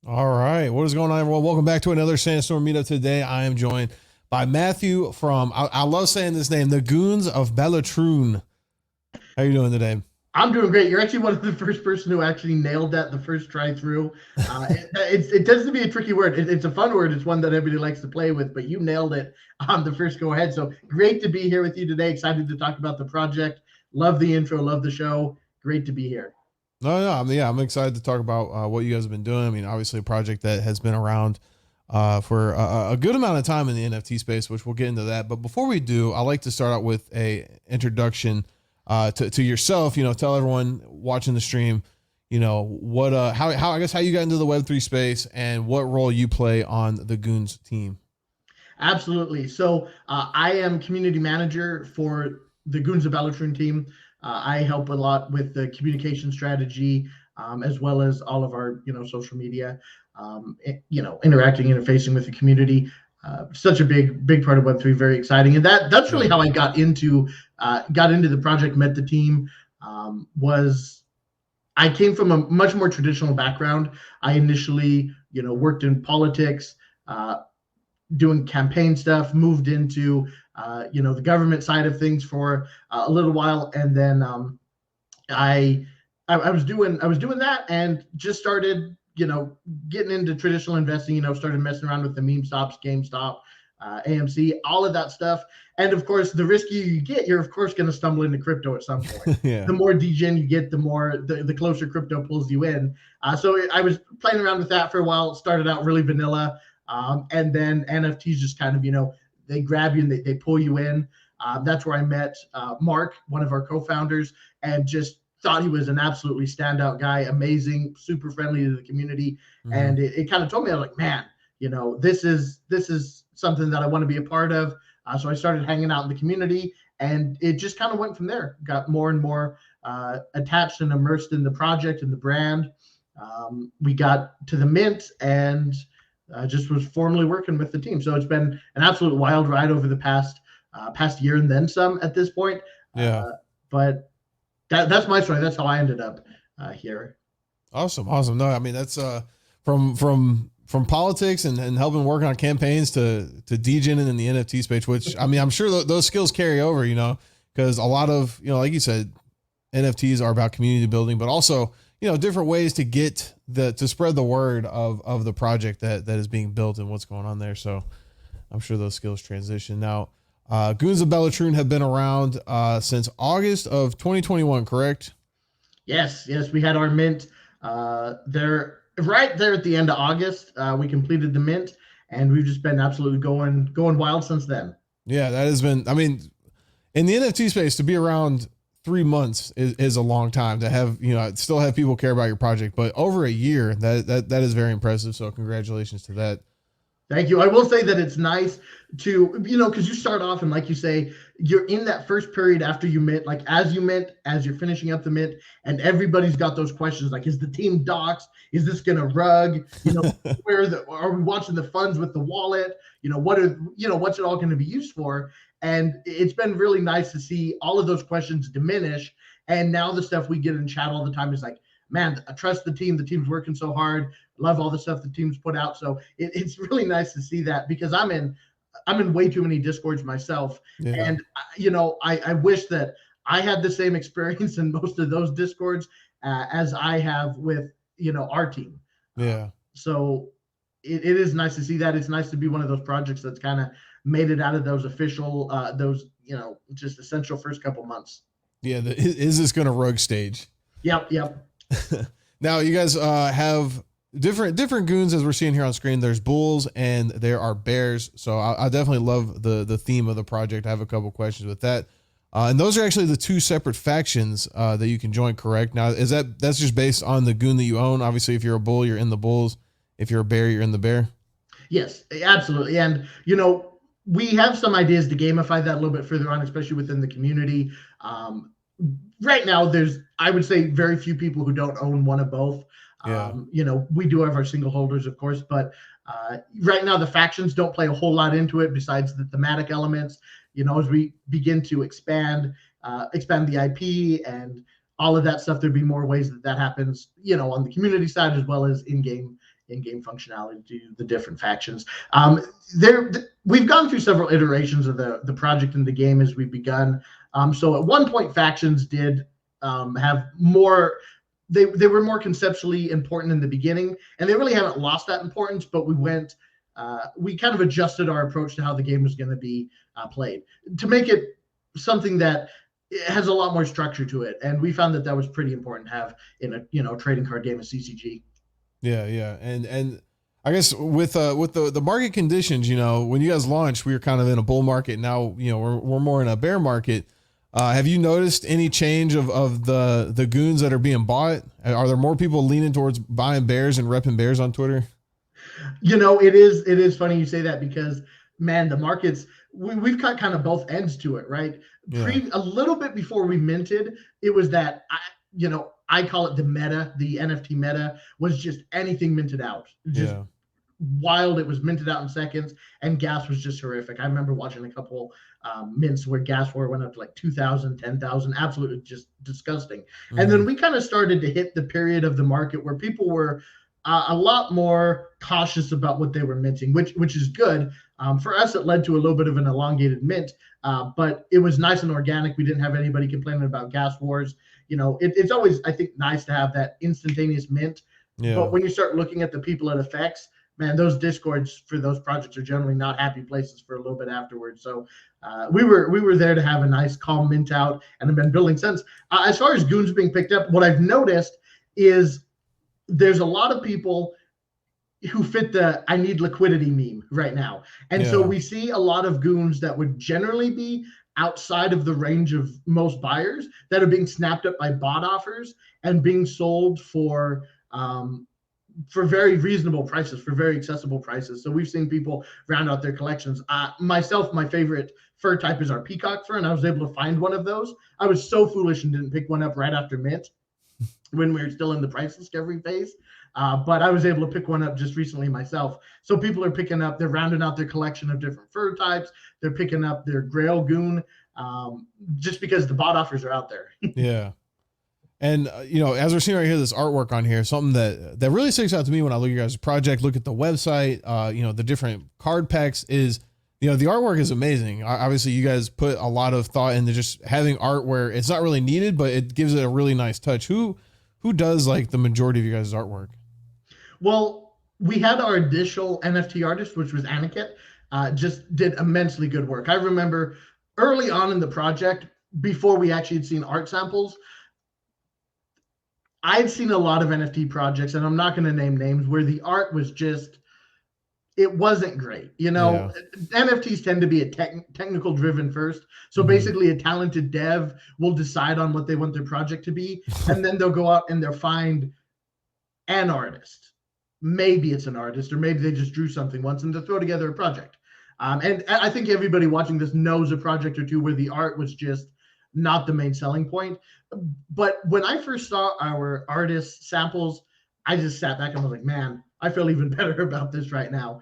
All right. What is going on, everyone? Welcome back to another SandStorm Meetup. Today, I am joined by Matthew from, I love saying this name, the Goons of Balatroon. How you doing today? I'm doing great. You're actually one of the first person who actually nailed that the first try through. It tends to be a tricky word. It's a fun word. It's one that everybody likes to play with, but you nailed it on the first go ahead. So great to be here with you today. Excited to talk about the project. Love the intro. Love the show. Great to be here. No, I'm excited to talk about what you guys have been doing. I mean, obviously, a project that has been around for a good amount of time in the NFT space, which we'll get into that. But before we do, I like to start out with a introduction to yourself. Tell everyone watching the stream, what how I guess how you got into the Web3 space and what role you play on the Goons team. Absolutely. So I am community manager for the Goons of Balatroon team. I help a lot with the communication strategy, as well as all of our, social media, interacting, interfacing with the community. Such a big part of Web3, very exciting. And that's really how I got into the project, met the team. Was I came from a much more traditional background. I initially, worked in politics, doing campaign stuff, moved into the government side of things for a little while, and then I was doing that and just started getting into traditional investing. Started messing around with the meme stops, GameStop, AMC, all of that stuff. And of course, the riskier you get, you're of course going to stumble into crypto at some point. Yeah. The more degen you get, the closer crypto pulls you in. So I was playing around with that for a while. Started out really vanilla. And then NFTs just kind of, they grab you and they pull you in. That's where I met Mark, one of our co-founders, and just thought he was an absolutely standout guy, amazing, super friendly to the community. Mm-hmm. And it kind of told me, I was like, man, this is something that I want to be a part of. So I started hanging out in the community, and it just kind of went from there. Got more and more attached and immersed in the project and the brand. We got to the mint and just was formally working with the team. So it's been an absolute wild ride over the past year and then some at this point. Yeah. But that's my story. That's how I ended up here. Awesome. No, I mean, that's from politics and helping work on campaigns to degening in the NFT space, which I mean, I'm sure those skills carry over, because a lot of, like you said, NFTs are about community building, but also, different ways to get to spread the word of the project that is being built and what's going on there. So I'm sure those skills transition. Now, Goons of Balatroon have been around since August of 2021, correct? Yes. We had our mint there right there at the end of August. We completed the mint, and we've just been absolutely going wild since then. Yeah, that has been, I mean, in the NFT space, to be around 3 months is a long time to have, still have people care about your project, but over a year, that is very impressive. So congratulations to that. Thank you. I will say that it's nice to, because you start off and like you say, you're in that first period after you mint, like as you're finishing up the mint, and everybody's got those questions like, is the team doxed? Is this going to rug? Are we watching the funds with the wallet? What's it all going to be used for? And it's been really nice to see all of those questions diminish. And now the stuff we get in chat all the time is like, man, I trust the team. The team's working so hard. Love all the stuff the team's put out. So it's really nice to see that, because I'm in way too many Discords myself. Yeah. And, I wish that I had the same experience in most of those Discords as I have with, our team. Yeah. So it is nice to see that. It's nice to be one of those projects that's kind of made it out of those official, just essential first couple months. Yeah. Is this going to rug stage? Yep. Now you guys have different goons, as we're seeing here on screen. There's bulls and there are bears. So I definitely love the theme of the project. I have a couple questions with that. And those are actually the two separate factions that you can join, correct? Now, that's just based on the goon that you own? Obviously, if you're a bull, you're in the bulls. If you're a bear, you're in the bear. Yes, absolutely. And, we have some ideas to gamify that a little bit further on, especially within the community. Right now, I would say, very few people who don't own one of both. Yeah. We do have our single holders, of course, but right now the factions don't play a whole lot into it besides the thematic elements. As we begin to expand the IP and all of that stuff, there'd be more ways that happens, on the community side as well as in-game in-game functionality to the different factions. We've gone through several iterations of the project and the game as we've begun. So at one point, factions did have more. They were more conceptually important in the beginning, and they really haven't lost that importance. But we kind of adjusted our approach to how the game was going to be played to make it something that has a lot more structure to it, and we found that was pretty important to have in a trading card game of CCG. Yeah, and I guess with the market conditions, when you guys launched, we were kind of in a bull market. Now, we're more in a bear market. Have you noticed any change of the goons that are being bought? Are there more people leaning towards buying bears and repping bears on Twitter? It is funny you say that, because man, the markets, we've got kind of both ends to it, right? Yeah. A little bit before we minted, it was that I call it the meta, the NFT meta was just anything minted out. Just wild. It was minted out in seconds, and gas was just horrific. I remember watching a couple mints where gas war went up to like 2,000, 10,000, absolutely just disgusting. Mm-hmm. And then we kind of started to hit the period of the market where people were a lot more cautious about what they were minting, which is good. For us, it led to a little bit of an elongated mint, but it was nice and organic. We didn't have anybody complaining about gas wars. It's always, I think, nice to have that instantaneous mint. Yeah. But when you start looking at the people it affects, man, those discords for those projects are generally not happy places for a little bit afterwards. So we were there to have a nice calm mint out and have been building since. As far as goons being picked up, what I've noticed is there's a lot of people who fit the I need liquidity meme right now. And so we see a lot of goons that would generally be outside of the range of most buyers that are being snapped up by bot offers and being sold for very reasonable prices, for very accessible prices. So we've seen people round out their collections. Myself, my favorite fur type is our peacock fur, and I was able to find one of those. I was so foolish and didn't pick one up right after mint when we were still in the price discovery phase. But I was able to pick one up just recently myself. So people are picking up, they're rounding out their collection of different fur types. They're picking up their grail goon just because the bot offers are out there. Yeah. And, as we're seeing right here, this artwork on here, something that really sticks out to me when I look at your guys' project, look at the website, the different card packs is, the artwork is amazing. Obviously, you guys put a lot of thought into just having art where it's not really needed, but it gives it a really nice touch. Who does like the majority of you guys' artwork? Well, we had our initial NFT artist, which was Aniket, just did immensely good work. I remember early on in the project, before we actually had seen art samples, I'd seen a lot of NFT projects, and I'm not going to name names, where the art was just, it wasn't great. NFTs tend to be a technical driven first. So basically a talented dev will decide on what they want their project to be. And then they'll go out and they'll find an artist. Maybe it's an artist, or maybe they just drew something once, and they'll throw together a project. And I think everybody watching this knows a project or two where the art was just not the main selling point. But when I first saw our artist samples, I just sat back and was like, man, I feel even better about this right now.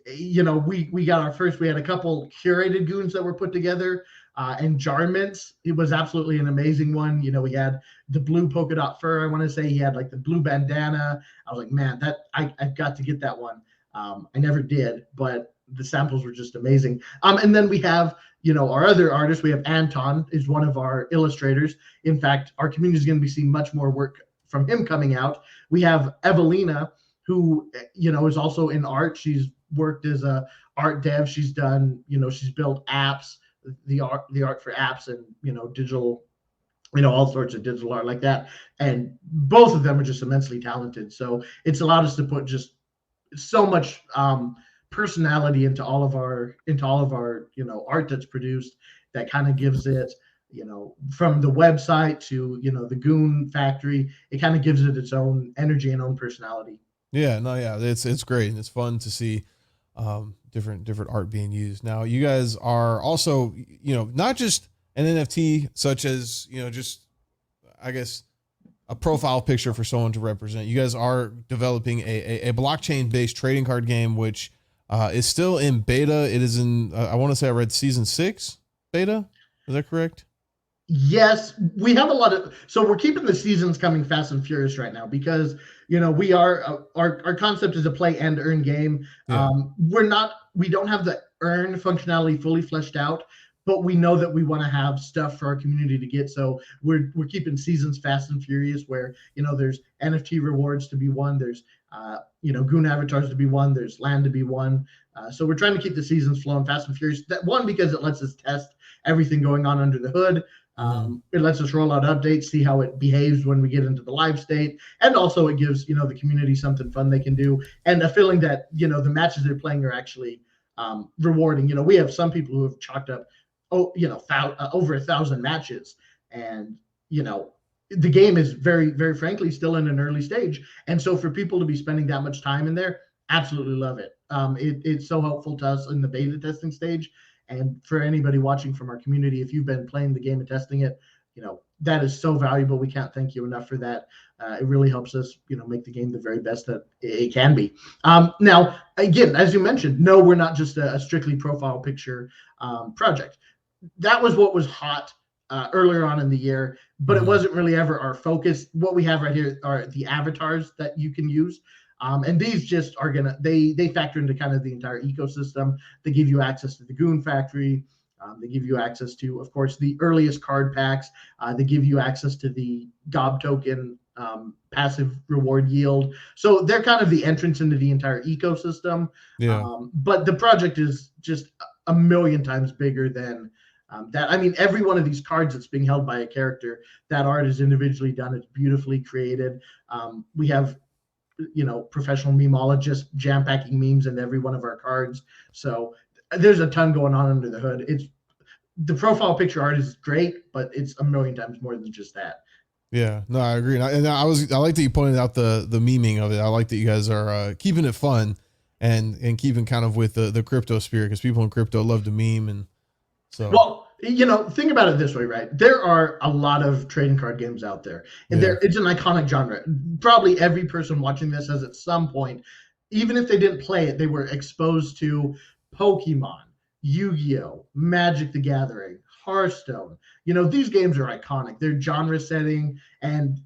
We got our first, we had a couple curated goons that were put together and jar mints. It was absolutely an amazing one. We had the blue polka dot fur. I want to say he had like the blue bandana. I was like, man, I've got to get that one. I never did, but the samples were just amazing. And then we have, our other artists. We have Anton is one of our illustrators. In fact, our community is going to be seeing much more work from him coming out. We have Evelina, who, is also in art. She's worked as a art dev. She's done, she's built apps, the art for apps and, digital, all sorts of digital art like that. And both of them are just immensely talented. So it's allowed us to put just so much personality into all of our art that's produced, that kind of gives it, from the website to the Goon Factory, it kind of gives it its own energy and own personality. It's great, and it's fun to see different art being used. Now you guys are also not just an NFT, such as just, I guess, a profile picture for someone to represent. You guys are developing a blockchain based trading card game, which is still in beta. It is in I want to say I read season 6 beta. Is that correct? Yes, we have a lot of, so we're keeping the seasons coming fast and furious right now because we are our concept is a play and earn game. Yeah. We don't have the earn functionality fully fleshed out, but we know that we want to have stuff for our community to get. So we're keeping seasons fast and furious where there's NFT rewards to be won, there's goon avatars to be won, there's land to be won. So we're trying to keep the seasons flowing fast and furious. That one, because it lets us test everything going on under the hood. It lets us roll out updates, see how it behaves when we get into the live state, and also it gives the community something fun they can do and a feeling that the matches they're playing are actually rewarding. We have some people who have chalked up over 1,000 matches, and the game is very, very frankly still in an early stage, and so for people to be spending that much time in there, absolutely love it. It's so helpful to us in the beta testing stage. And for anybody watching from our community, if you've been playing the game and testing it, that is so valuable. We can't thank you enough for that. It really helps us, make the game the very best that it can be. Now, again, as you mentioned, no, we're not just a strictly profile picture project. That was what was hot earlier on in the year, but it wasn't really ever our focus. What we have right here are the avatars that you can use. And these just are they factor into kind of the entire ecosystem. They give you access to the Goon Factory. They give you access to, of course, the earliest card packs. They give you access to the GOB token passive reward yield. So they're kind of the entrance into the entire ecosystem. Yeah. But the project is just a million times bigger than that. I mean, every one of these cards that's being held by a character, that art is individually done. It's beautifully created. We have professional memeologists jam packing memes into every one of our cards. So there's a ton going on under the hood. It's the profile picture art is great, but it's a million times more than just that. Yeah, no, I agree. And I like that you pointed out the memeing of it. I like that you guys are keeping it fun and keeping kind of with the crypto spirit, because people in crypto love to meme. And so, well, think about it this way, right? There are a lot of trading card games out there, and it's an iconic genre. Probably every person watching this has at some point, even if they didn't play it, they were exposed to Pokemon, Yu-Gi-Oh, Magic the Gathering, Hearthstone. These games are iconic. They're genre setting, and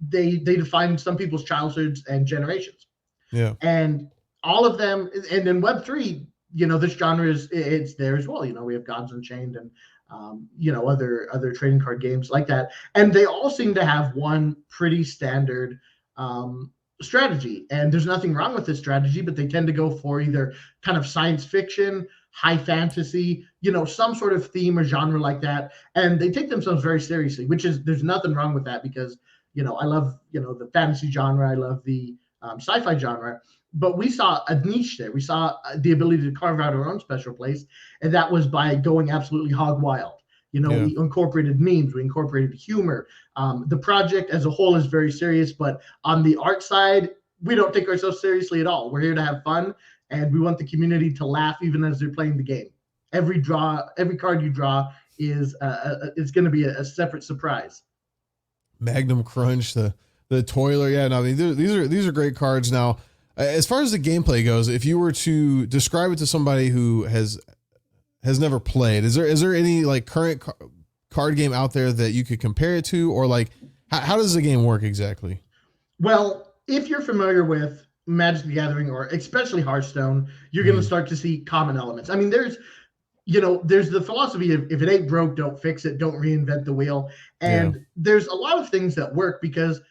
they define some people's childhoods and generations. Yeah. And all of them, and in Web3, this genre it's there as well. We have Gods Unchained and other trading card games like that, and they all seem to have one pretty standard strategy. And there's nothing wrong with this strategy, but they tend to go for either kind of science fiction, high fantasy, some sort of theme or genre like that, and they take themselves very seriously. There's nothing wrong with that, because I love the fantasy genre, I love the sci-fi genre. But we saw a niche there. We saw the ability to carve out our own special place, and that was by going absolutely hog wild. We incorporated memes, we incorporated humor. The project as a whole is very serious, but on the art side, we don't take ourselves seriously at all. We're here to have fun, and we want the community to laugh even as they're playing the game. Every card you draw is going to be a separate surprise. Magnum Crunch, the Toiler. Yeah, no, I mean, these are great cards. Now, as far as the gameplay goes, if you were to describe it to somebody who has never played, is there any like current card game out there that you could compare it to, or like how does the game work exactly? Well, if you're familiar with Magic the Gathering, or especially Hearthstone, you're going to start to see common elements. I mean, there's the philosophy of if it ain't broke, don't fix it, don't reinvent the wheel. And there's a lot of things that work, because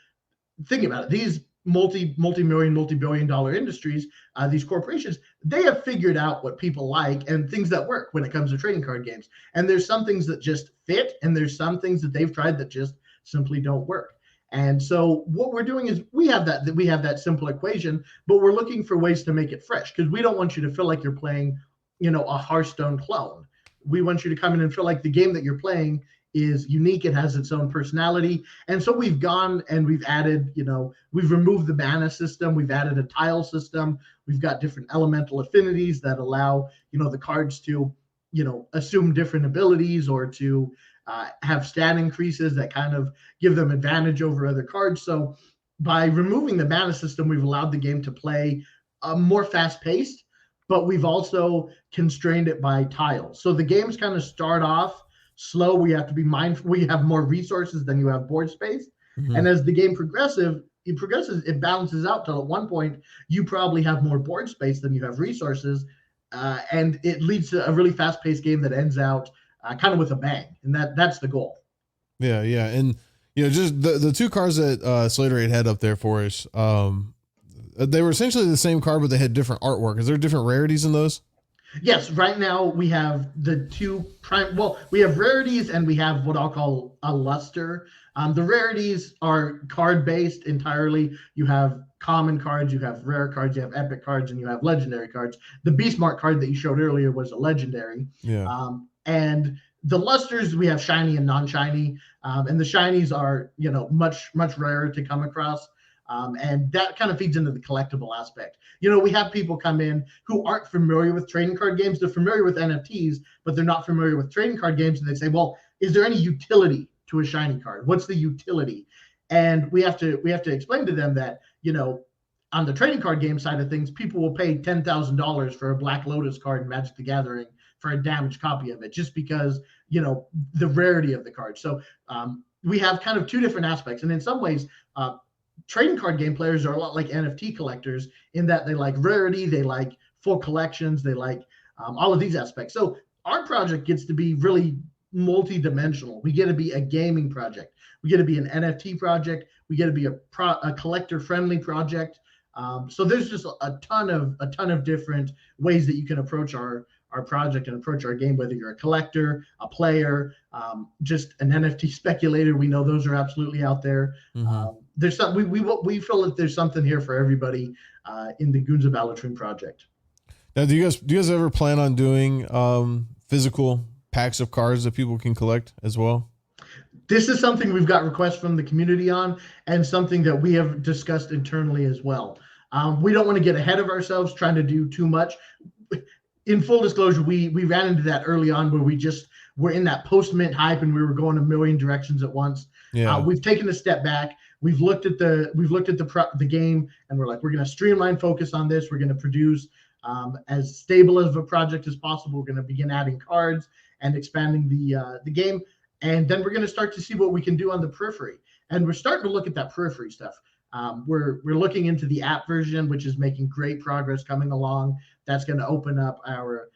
think about it. These multi-million, multi-billion dollar industries, these corporations, they have figured out what people like and things that work when it comes to trading card games. And there's some things that just fit, and there's some things that they've tried that just simply don't work. And so what we're doing is we have that simple equation, but we're looking for ways to make it fresh, because we don't want you to feel like you're playing, a Hearthstone clone. We want you to come in and feel like the game that you're playing is unique. It has its own personality. And so we've gone and we've added, we've removed the mana system. We've added a tile system. We've got different elemental affinities that allow, the cards to, assume different abilities, or to have stat increases that kind of give them advantage over other cards. So by removing the mana system, we've allowed the game to play more fast paced, but we've also constrained it by tiles. So the games kind of start off slow, where you have to be mindful, where you have more resources than you have board space. Mm-hmm. And as the game progresses, it balances out till at one point you probably have more board space than you have resources, and it leads to a really fast-paced game that ends out kind of with a bang, and that's the goal. Yeah, yeah, and just the two cards that Slater had up there for us, they were essentially the same card, but they had different artwork. Is there different rarities in those? Yes, right now we have the two prime. Well, we have rarities and we have what I'll call a luster. The rarities are card based entirely. You have common cards, you have rare cards, you have epic cards, and you have legendary cards. The Beastmark card that you showed earlier was a legendary. Yeah. And the lusters, we have shiny and non-shiny, and the shinies are much rarer to come across. And that kind of feeds into the collectible aspect. We have people come in who aren't familiar with trading card games. They're familiar with NFTs, but they're not familiar with trading card games. And they say, well, is there any utility to a shiny card? What's the utility? And we have to explain to them that, on the trading card game side of things, people will pay $10,000 for a Black Lotus card in Magic the Gathering for a damaged copy of it, just because, the rarity of the card. So we have kind of two different aspects. And in some ways, trading card game players are a lot like NFT collectors in that they like rarity, they like full collections, they like all of these aspects. So our project gets to be really multi-dimensional. We get to be a gaming project. We get to be an NFT project. We get to be a collector-friendly project. So there's just a ton of different ways that you can approach our project and approach our game, whether you're a collector, a player, just an NFT speculator. We know those are absolutely out there. Mm-hmm. There's some we feel that there's something here for everybody in the Goons of Balatroon project. Now, do you guys ever plan on doing physical packs of cards that people can collect as well? This is something we've got requests from the community on, and something that we have discussed internally as well. We don't want to get ahead of ourselves trying to do too much. In full disclosure, we ran into that early on where we're in that post-mint hype and we were going a million directions at once. Yeah. We've taken a step back. We've looked at the game, and we're like, we're going to streamline focus on this. We're going to produce as stable of a project as possible. We're going to begin adding cards and expanding the game, and then we're going to start to see what we can do on the periphery. And we're starting to look at that periphery stuff. We're looking into the app version, which is making great progress coming along. That's going to open up our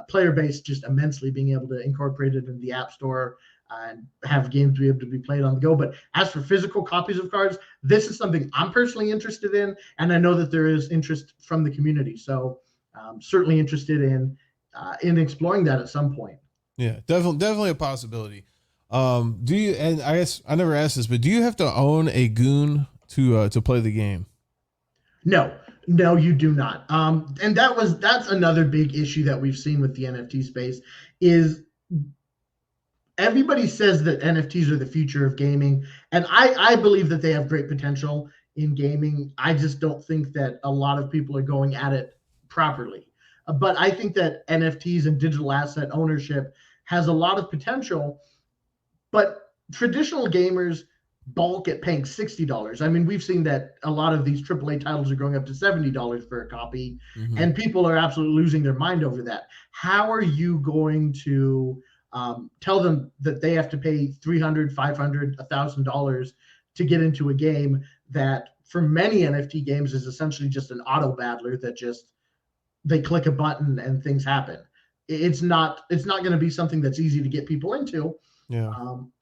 player base just immensely, being able to incorporate it in the App Store and have games be able to be played on the go. But as for physical copies of cards, this is something I'm personally interested in, and I know that there is interest from the community. So certainly interested in exploring that at some point. Yeah, definitely a possibility. Do you? And I guess I never asked this, but do you have to own a goon to play the game? No, you do not. And that's another big issue that we've seen with the NFT space is everybody says that NFTs are the future of gaming, and I believe that they have great potential in gaming. I just don't think that a lot of people are going at it properly. But I think that NFTs and digital asset ownership has a lot of potential, but traditional gamers bulk at paying $60. I mean, we've seen that a lot of these AAA titles are going up to $70 for a copy, Mm-hmm. and people are absolutely losing their mind over that. How are you going to tell them that they have to pay $300, $500, $1,000 to get into a game that for many NFT games is essentially just an auto battler that just they click a button and things happen? It's not going to be something that's easy to get people into. Yeah.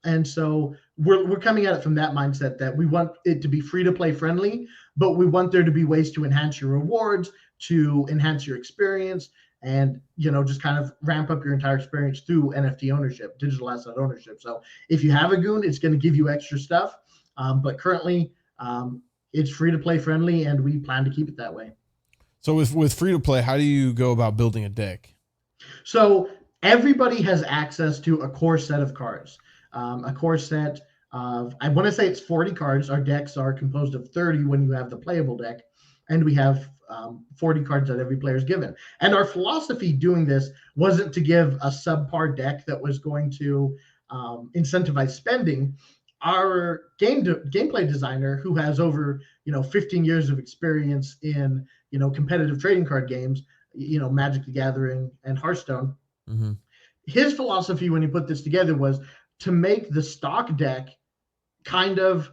And so we're coming at it from that mindset that we want it to be free to play friendly, but we want there to be ways to enhance your rewards, to enhance your experience, and just kind of ramp up your entire experience through NFT ownership, digital asset ownership. So if you have a goon, it's going to give you extra stuff, but currently it's free to play friendly, and we plan to keep it that way. So with free to play, how do you go about building a deck? So everybody has access to a core set of cards, a core set of, I want to say it's 40 cards. Our decks are composed of 30 when you have the playable deck, and we have 40 cards that every player is given. And our philosophy doing this wasn't to give a subpar deck that was going to incentivize spending. Our gameplay designer, who has over 15 years of experience in competitive trading card games, Magic the Gathering and Hearthstone, Mm-hmm. his philosophy when he put this together was to make the stock deck kind of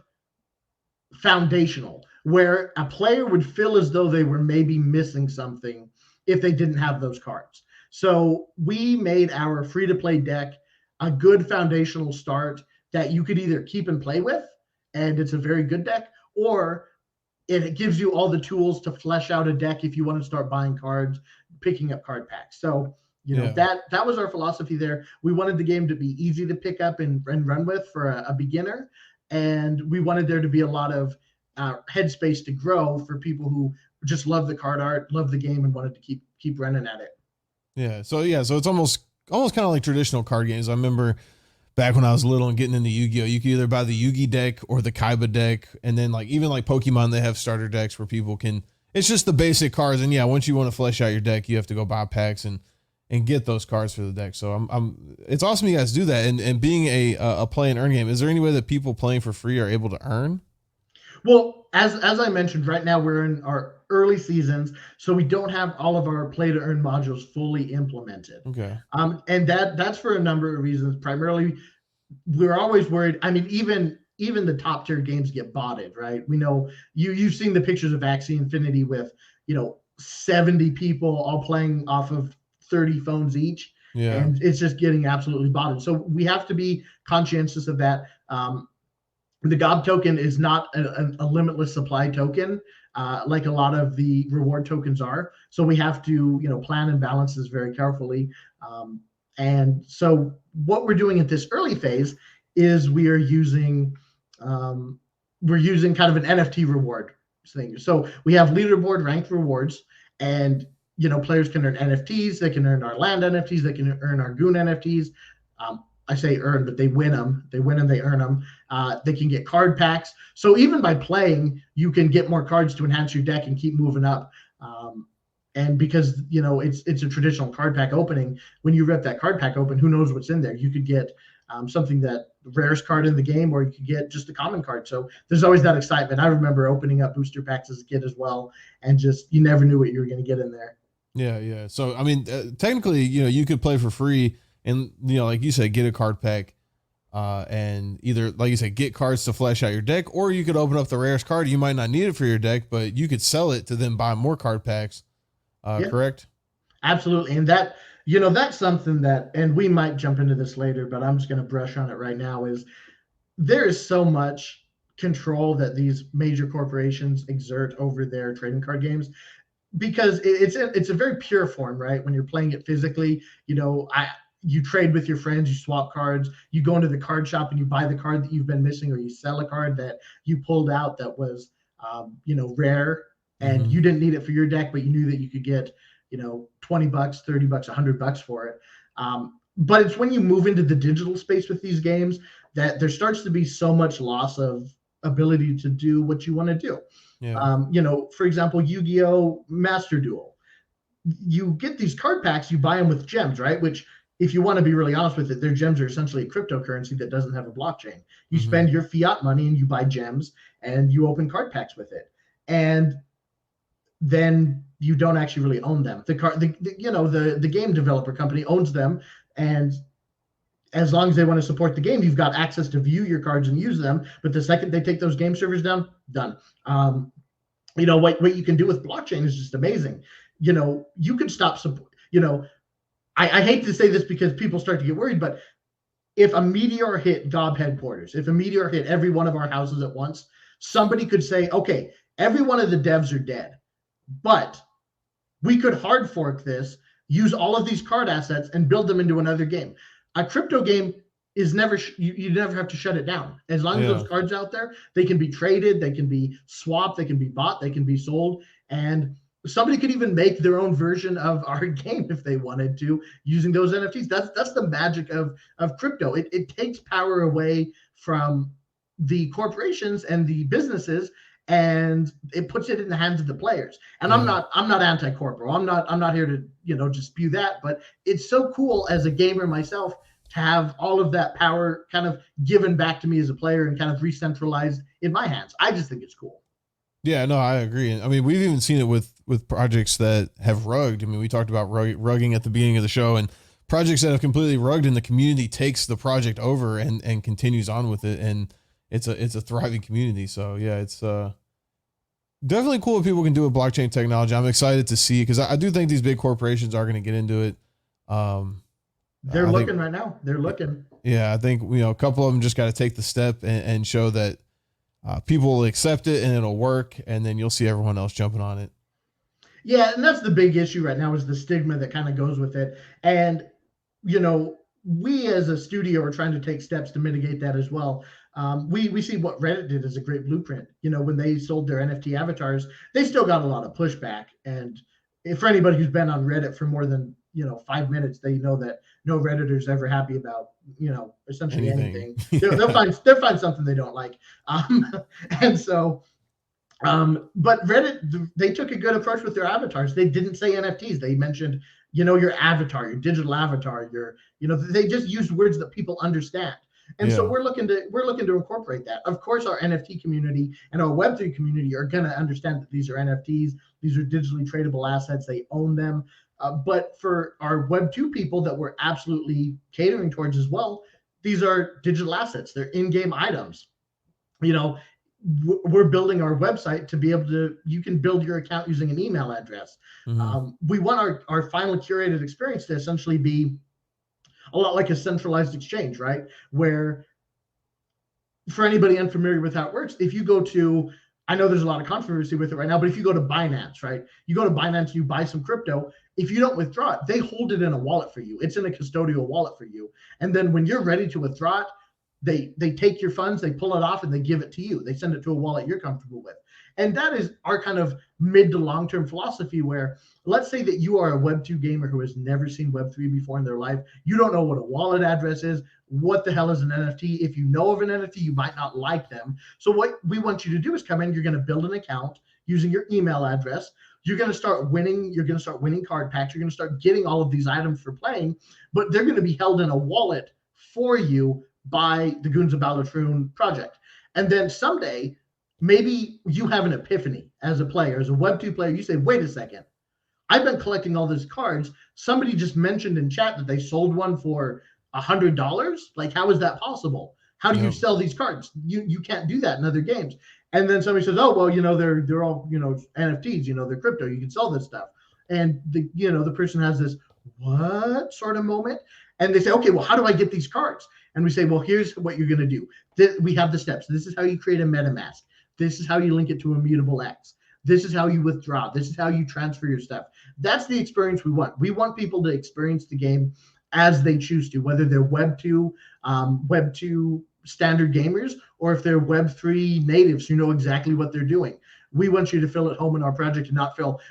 foundational, where a player would feel as though they were maybe missing something if they didn't have those cards. So we made our free-to-play deck a good foundational start that you could either keep and play with, and it's a very good deck, or it gives you all the tools to flesh out a deck if you want to start buying cards, picking up card packs. So, you know, that was our philosophy there. We wanted the game to be easy to pick up and run with for a beginner. And we wanted there to be a lot of headspace to grow for people who just love the card art, love the game, and wanted to keep running at it. Yeah. So it's almost kind of like traditional card games. I remember back when I was little and getting into Yu-Gi-Oh, you could either buy the Yugi deck or the Kaiba deck. And then like, even like Pokemon, they have starter decks where people can, it's just the basic cards. And yeah, once you want to flesh out your deck, you have to go buy packs and get those cards for the deck. So it's awesome you guys do that. And being a play and earn game, is there any way that people playing for free are able to earn? Well, as I mentioned, right now we're in our early seasons, so we don't have all of our play to earn modules fully implemented. Okay. And that's for a number of reasons. Primarily, we're always worried. I mean, even the top tier games get botted, right? We know you've seen the pictures of Axie Infinity with 70 people all playing off of 30 phones each. Yeah. And it's just getting absolutely botted. So we have to be conscientious of that. The GOB token is not a limitless supply token, like a lot of the reward tokens are. So we have to, plan and balance this very carefully. And so what we're doing at this early phase is we are using kind of an NFT reward thing. So we have leaderboard ranked rewards, and players can earn NFTs. They can earn our land NFTs. They can earn our Goon NFTs. I say earn, but they win them. They win them, they earn them. They can get card packs. So even by playing, you can get more cards to enhance your deck and keep moving up. And because, it's a traditional card pack opening, when you rip that card pack open, who knows what's in there? You could get something that the rarest card in the game, or you could get just a common card. So there's always that excitement. I remember opening up booster packs as a kid as well, and just you never knew what you were going to get in there. Yeah. So, I mean, technically, you could play for free and, like you said, get a card pack and either, like you said, get cards to flesh out your deck, or you could open up the rarest card. You might not need it for your deck, but you could sell it to then buy more card packs. Correct? Absolutely. And that, that's something that, and we might jump into this later, but I'm just going to brush on it right now, is there is so much control that these major corporations exert over their trading card games, because it's a very pure form, right? When you're playing it physically, you trade with your friends, you swap cards, you go into the card shop and you buy the card that you've been missing, or you sell a card that you pulled out that was, rare, and you didn't need it for your deck, but you knew that you could get, $20, $30, $100 for it. But it's when you move into the digital space with these games that there starts to be so much loss of ability to do what you want to do. Yeah. For example, Yu-Gi-Oh! Master Duel. You get these card packs, you buy them with gems, right? Which, if you want to be really honest with it, their gems are essentially a cryptocurrency that doesn't have a blockchain. You spend your fiat money and you buy gems and you open card packs with it. And then you don't actually really own them. The game developer company owns them, and as long as they want to support the game, you've got access to view your cards and use them. But the second they take those game servers down, done. What you can do with blockchain is just amazing. You can stop support. I hate to say this because people start to get worried, but if a meteor hit GOB headquarters, if a meteor hit every one of our houses at once, somebody could say, okay, every one of the devs are dead, but we could hard fork this, use all of these card assets, and build them into another game. A crypto game is never, you never have to shut it down. As long as those cards out there, they can be traded, they can be swapped, they can be bought, they can be sold, and somebody could even make their own version of our game if they wanted to, using those NFTs. That's the magic of crypto. It takes power away from the corporations and the businesses, and it puts it in the hands of the players. And I'm not anti-corporate. I'm not here to just spew that, but it's so cool as a gamer myself to have all of that power kind of given back to me as a player and kind of re-centralized in my hands. I just think it's cool. Yeah, no, I agree. I mean, we've even seen it with projects that have rugged. I mean, we talked about rugging at the beginning of the show, and projects that have completely rugged, and the community takes the project over and continues on with it, and it's a thriving community. So yeah, it's definitely cool what people can do with blockchain technology. I'm excited to see, because I do think these big corporations are going to get into it. They're looking right now. They're looking. Yeah, I think a couple of them just got to take the step and show that people will accept it and it'll work, and then you'll see everyone else jumping on it. Yeah, and that's the big issue right now, is the stigma that kind of goes with it. And we as a studio are trying to take steps to mitigate that as well. We see what Reddit did as a great blueprint. When they sold their NFT avatars, they still got a lot of pushback. And for anybody who's been on Reddit for more than 5 minutes, they know that no Redditor's ever happy about essentially anything. They'll find something they don't like. And so, but Reddit, they took a good approach with their avatars. They didn't say NFTs. They mentioned your avatar, your digital avatar, they just used words that people understand. And so we're looking to incorporate that. Of course, our NFT community and our Web3 community are going to understand that these are NFTs. These are digitally tradable assets. They own them. But for our Web2 people that we're absolutely catering towards as well, these are digital assets. They're in-game items. We're building our website to be able to, you can build your account using an email address. Mm-hmm. We want our final curated experience to essentially be a lot like a centralized exchange, right? Where, for anybody unfamiliar with how it works, if you go to, I know there's a lot of controversy with it right now, but if you go to Binance, right? You go to Binance, you buy some crypto. If you don't withdraw it, they hold it in a wallet for you. It's in a custodial wallet for you. And then when you're ready to withdraw it, they take your funds, they pull it off, and they give it to you. They send it to a wallet you're comfortable with. And that is our kind of mid to long-term philosophy, where let's say that you are a Web2 gamer who has never seen Web3 before in their life. You don't know what a wallet address is. What the hell is an NFT? If you know of an NFT, you might not like them. So what we want you to do is come in, you're going to build an account using your email address. You're going to start winning. You're going to start winning card packs. You're going to start getting all of these items for playing, but they're going to be held in a wallet for you by the Goons of Balatroon project. And then someday, maybe you have an epiphany as a player, as a Web2 player. You say, wait a second, I've been collecting all these cards. Somebody just mentioned in chat that they sold one for $100. Like, how is that possible? How do you sell these cards? You can't do that in other games. And then somebody says, oh, well, they're all, NFTs, they're crypto. You can sell this stuff. And the person has this what sort of moment. And they say, okay, well, how do I get these cards? And we say, well, here's what you're going to do. We have the steps. This is how you create a MetaMask. This is how you link it to Immutable X. This is how you withdraw. This is how you transfer your stuff. That's the experience we want. We want people to experience the game as they choose to, whether they're Web2 standard gamers, or if they're Web3 natives who know exactly what they're doing. We want you to feel at home in our project and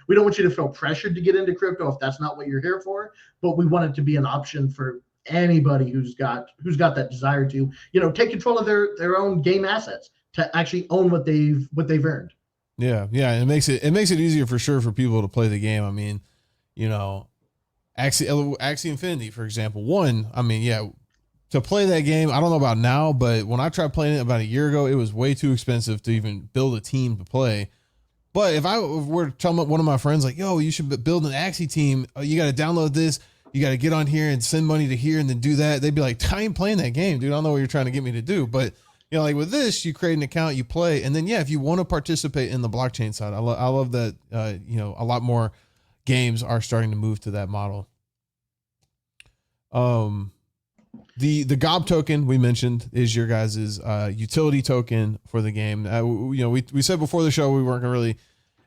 we don't want you to feel pressured to get into crypto if that's not what you're here for, but we want it to be an option for anybody who's got that desire to, take control of their own game assets, to actually own what they've earned. Yeah. And it makes it easier for sure for people to play the game. I mean, Axie Infinity, for example, to play that game, I don't know about now, but when I tried playing it about a year ago, it was way too expensive to even build a team to play. But if I were telling one of my friends, like, yo, you should build an Axie team, you got to download this, you got to get on here and send money to here and then do that, they'd be like, I ain't playing that game, dude. I don't know what you're trying to get me to do. But, like with this, you create an account, you play, and then, if you want to participate in the blockchain side, I love that, a lot more games are starting to move to that model. The GOB token we mentioned is your guys' utility token for the game. We said before the show we weren't going to really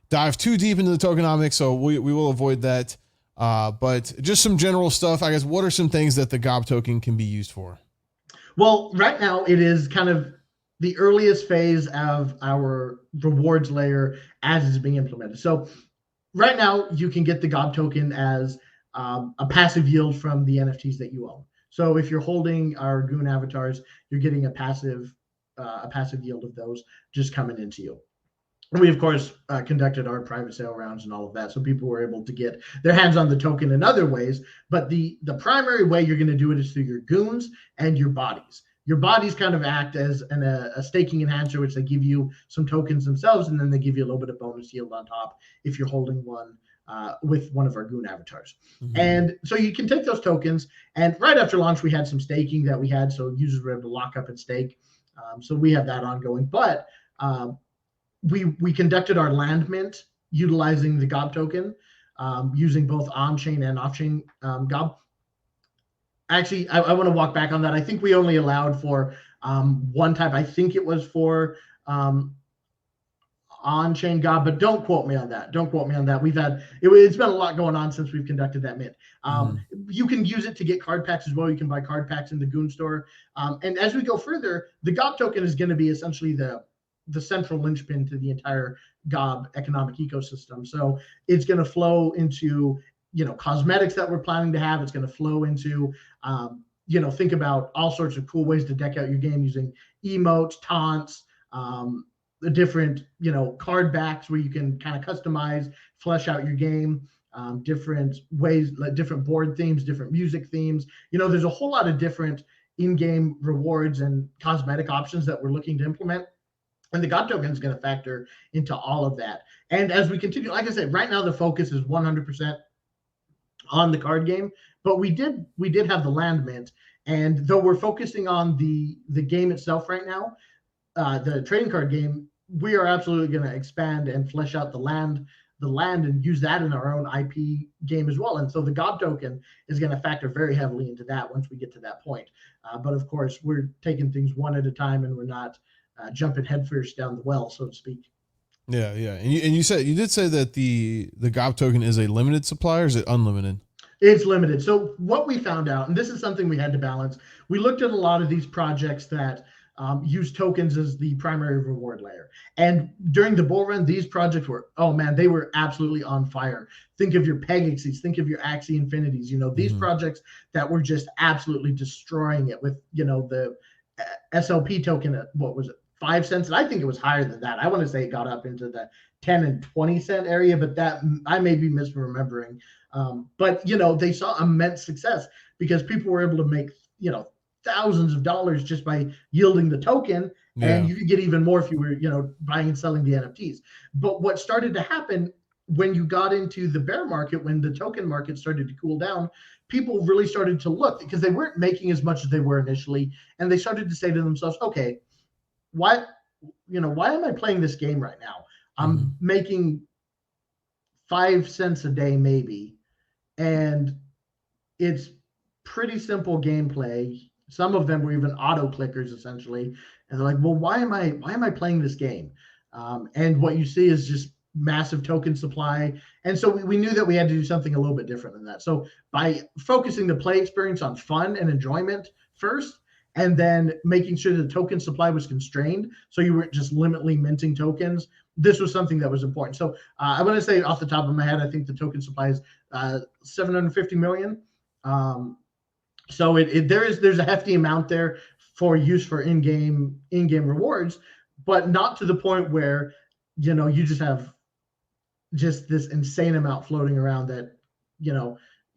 dive too deep into the tokenomics, so we will avoid that. But just some general stuff, I guess. What are some things that the GOB token can be used for? Well, right now it is kind of the earliest phase of our rewards layer as it's being implemented. So right now you can get the GOB token as a passive yield from the NFTs that you own. So if you're holding our Goon avatars, you're getting a passive yield of those just coming into you. And we, of course, conducted our private sale rounds and all of that, so people were able to get their hands on the token in other ways. But the primary way you're going to do it is through your goons and your bodies. Your bodies kind of act as a staking enhancer, which they give you some tokens themselves, and then they give you a little bit of bonus yield on top if you're holding one with one of our Goon avatars. Mm-hmm. And so you can take those tokens, and right after launch, we had some staking that we had, so users were able to lock up and stake. So we have that ongoing, but we conducted our land mint utilizing the GOB token, using both on-chain and off-chain GOB. Actually, I want to walk back on that. I think we only allowed for one type. I think it was for on-chain GOB, but don't quote me on that. Don't quote me on that. It's been a lot going on since we've conducted that mint. You can use it to get card packs as well. You can buy card packs in the Goon store. And as we go further, the GOB token is going to be essentially the central linchpin to the entire GOB economic ecosystem. So it's going to flow into, cosmetics that we're planning to have. It's going to flow into, think about all sorts of cool ways to deck out your game using emotes, taunts, the different, card backs where you can kind of customize, flesh out your game, different ways, like different board themes, different music themes. There's a whole lot of different in-game rewards and cosmetic options that we're looking to implement. And the GOB token is going to factor into all of that. And as we continue, like I said, right now the focus is 100% on the card game, but we did have the land mint. And though we're focusing on the game itself right now, the trading card game, we are absolutely going to expand and flesh out the land and use that in our own IP game as well. And so the GOB token is going to factor very heavily into that once we get to that point. But of course, we're taking things one at a time, and we're not jumping headfirst down the well, so to speak. Yeah. And you did say that the GOB token is a limited supply, or is it unlimited? It's limited. So what we found out, and this is something we had to balance, we looked at a lot of these projects that use tokens as the primary reward layer. And during the bull run, these projects were, they were absolutely on fire. Think of your Pegasus, think of your Axie Infinities, these projects that were just absolutely destroying it with, the SLP token at, what was it, 5 cents? And I think it was higher than that. I want to say it got up into the 10 and 20 cent area, but that I may be misremembering. But, they saw immense success because people were able to make, thousands of dollars just by yielding the token. Yeah. And you could get even more if you were, buying and selling the NFTs. But what started to happen when you got into the bear market, when the token market started to cool down, people really started to look, because they weren't making as much as they were initially. And they started to say to themselves, okay, why am I playing this game right now? I'm making 5 cents a day, maybe. And it's pretty simple gameplay. Some of them were even auto clickers, essentially. And they're like, well, why am I playing this game? And what you see is just massive token supply. And so we knew that we had to do something a little bit different than that. So by focusing the play experience on fun and enjoyment first, and then making sure the token supply was constrained, so you weren't just limitly minting tokens, this was something that was important. So I want to say off the top of my head, I think the token supply is 750 million. So there's a hefty amount there for use for in-game rewards, but not to the point where, you just have just this insane amount floating around that,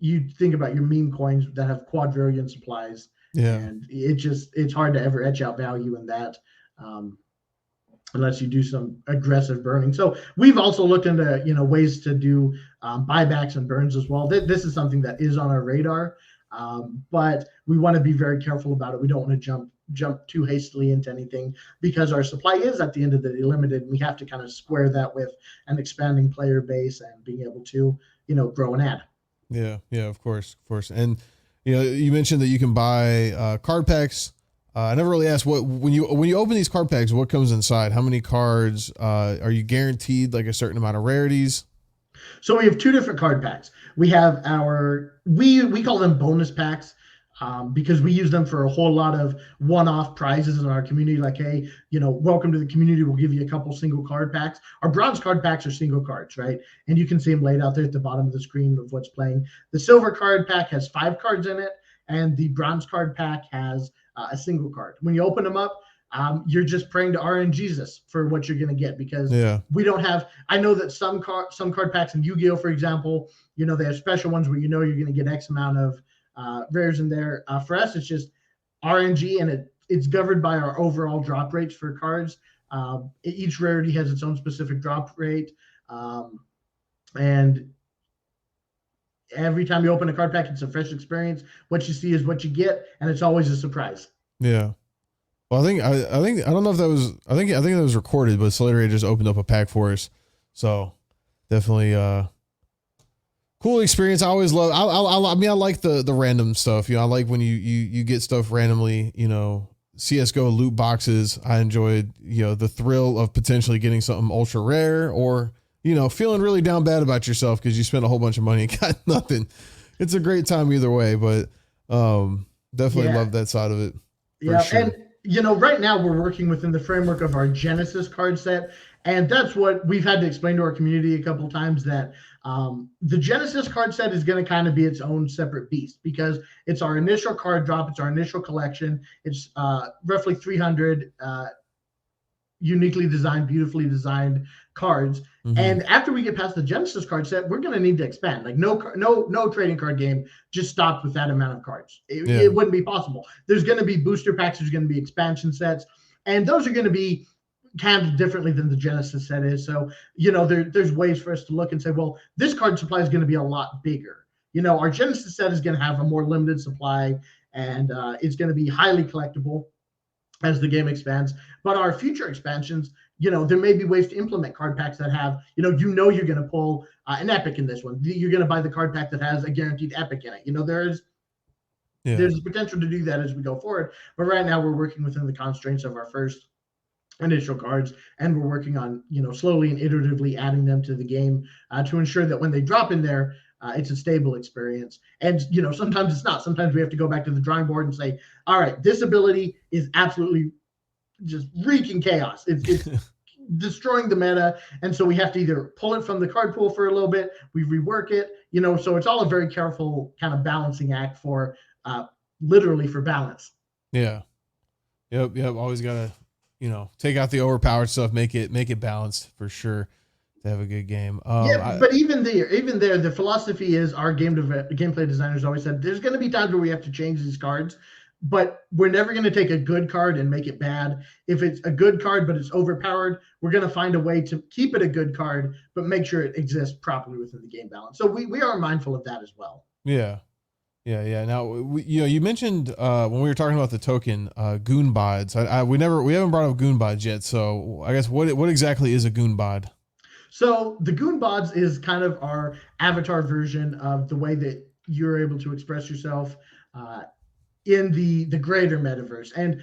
you think about your meme coins that have quadrillion supplies. Yeah. And it's hard to ever etch out value in that, unless you do some aggressive burning. So we've also looked into, ways to do buybacks and burns as well. This is something that is on our radar. But we want to be very careful about it. We don't want to jump too hastily into anything, because our supply is at the end of the day limited. And we have to kind of square that with an expanding player base and being able to, grow and add. Yeah, of course. And, you mentioned that you can buy card packs. I never really asked when you open these card packs, what comes inside? How many cards? Are you guaranteed like a certain amount of rarities? So we have 2 different card packs. We have we call them bonus packs, because we use them for a whole lot of one-off prizes in our community. Like, hey, welcome to the community. We'll give you a couple single card packs. Our bronze card packs are single cards, right? And you can see them laid out there at the bottom of the screen of what's playing. The silver card pack has 5 cards in it, and the bronze card pack has a single card. When you open them up, you're just praying to RNGesus for what you're going to get, because we don't have, I know that some card packs in Yu-Gi-Oh, for example, they have special ones where you're going to get X amount of rares in there. For us, it's just RNG, and it's governed by our overall drop rates for cards. Each rarity has its own specific drop rate. And every time you open a card pack, it's a fresh experience. What you see is what you get, and it's always a surprise. Yeah. Well, I don't know if that was, I think that was recorded, but Slater just opened up a pack for us. So definitely, cool experience. I always love, I mean, I like the random stuff, you know, I like when you get stuff randomly, you know, CSGO loot boxes. I enjoyed, you know, the thrill of potentially getting something ultra rare, or, you know, feeling really down bad about yourself because you spent a whole bunch of money and got nothing. It's a great time either way, but definitely love that side of it. Yeah, Sure. and you know, right now we're working within the framework of our Genesis card set, and that's what we've had to explain to our community a couple of times, that the Genesis card set is going to kind of be its own separate beast, because it's our initial card drop, it's our initial collection, it's roughly 300 uniquely designed, beautifully designed cards. Mm-hmm. And after we get past the Genesis card set, we're going to need to expand. Like no trading card game just stopped with that amount of cards. It wouldn't be possible. There's going to be booster packs. There's going to be expansion sets, and those are going to be handled differently than the Genesis set is. So, you know, there's ways for us to look and say, well, this card supply is going to be a lot bigger. You know, our Genesis set is going to have a more limited supply, and it's going to be highly collectible as the game expands. But our future expansions, you know, there may be ways to implement card packs that have, you know, you're going to pull an epic in this one. You're going to buy the card pack that has a guaranteed epic in it. You know, there's potential to do that as we go forward. But right now we're working within the constraints of our first initial cards, and we're working on, you know, slowly and iteratively adding them to the game to ensure that when they drop in there, it's a stable experience. And, you know, sometimes it's not. Sometimes we have to go back to the drawing board and say, all right, this ability is absolutely just wreaking chaos. It's destroying the meta. And so we have to either pull it from the card pool for a little bit, we rework it, you know, so it's all a very careful kind of balancing act for literally for balance. Yeah. Yep. Always got to, you know, take out the overpowered stuff, make it balanced for sure to have a good game. But even there, the philosophy is our gameplay designers always said there's going to be times where we have to change these cards, but we're never going to take a good card and make it bad. If it's a good card but it's overpowered, we're going to find a way to keep it a good card but make sure it exists properly within the game balance. So we are mindful of that as well. Yeah. Now, you know, you mentioned when we were talking about the token, goon bods. We haven't brought up goon bods yet. So I guess what exactly is a goon bod? So the goon bods is kind of our avatar version of the way that you're able to express yourself in the greater metaverse, and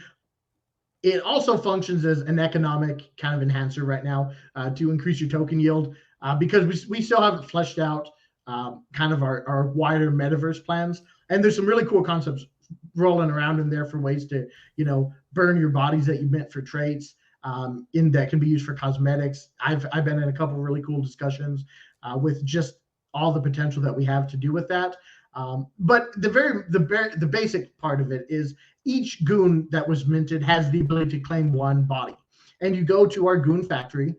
it also functions as an economic kind of enhancer right now to increase your token yield because we still haven't fleshed out kind of our wider metaverse plans. And there's some really cool concepts rolling around in there for ways to, you know, burn your bodies that you meant for traits in that can be used for cosmetics. I've been in a couple of really cool discussions with just all the potential that we have to do with that. But the basic part of it is each goon that was minted has the ability to claim one body. And you go to our goon factory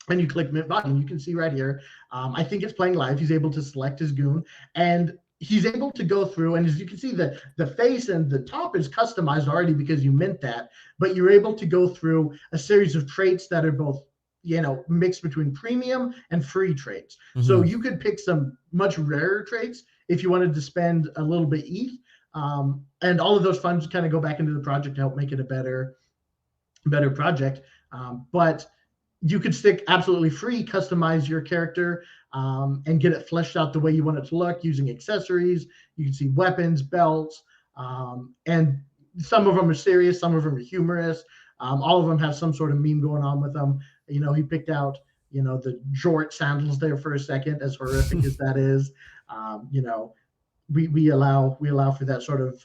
and you click mint body, and you can see right here, I think it's playing live. He's able to select his goon, and he's able to go through, and as you can see, the face and the top is customized already because you mint that, but you're able to go through a series of traits that are both, you know, mixed between premium and free traits. Mm-hmm. So you could pick some much rarer traits if you wanted to spend a little bit ETH, and all of those funds kind of go back into the project to help make it a better project. But you could stick absolutely free, customize your character, and get it fleshed out the way you want it to look using accessories. You can see weapons, belts, and some of them are serious, some of them are humorous. All of them have some sort of meme going on with them. You know, he picked out, you know, the Jort sandals there for a second, as horrific as that is. You know, we allow for that sort of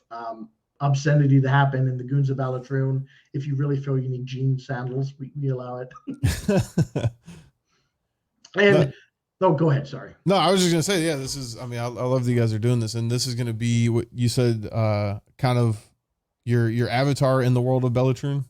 obscenity to happen in the Goons of Balatroon. If you really feel you need jean sandals, we allow it. And go ahead. Sorry. No, I was just gonna say, yeah, this is. I mean, I love that you guys are doing this, and this is gonna be what you said, kind of your avatar in the world of Balatroon.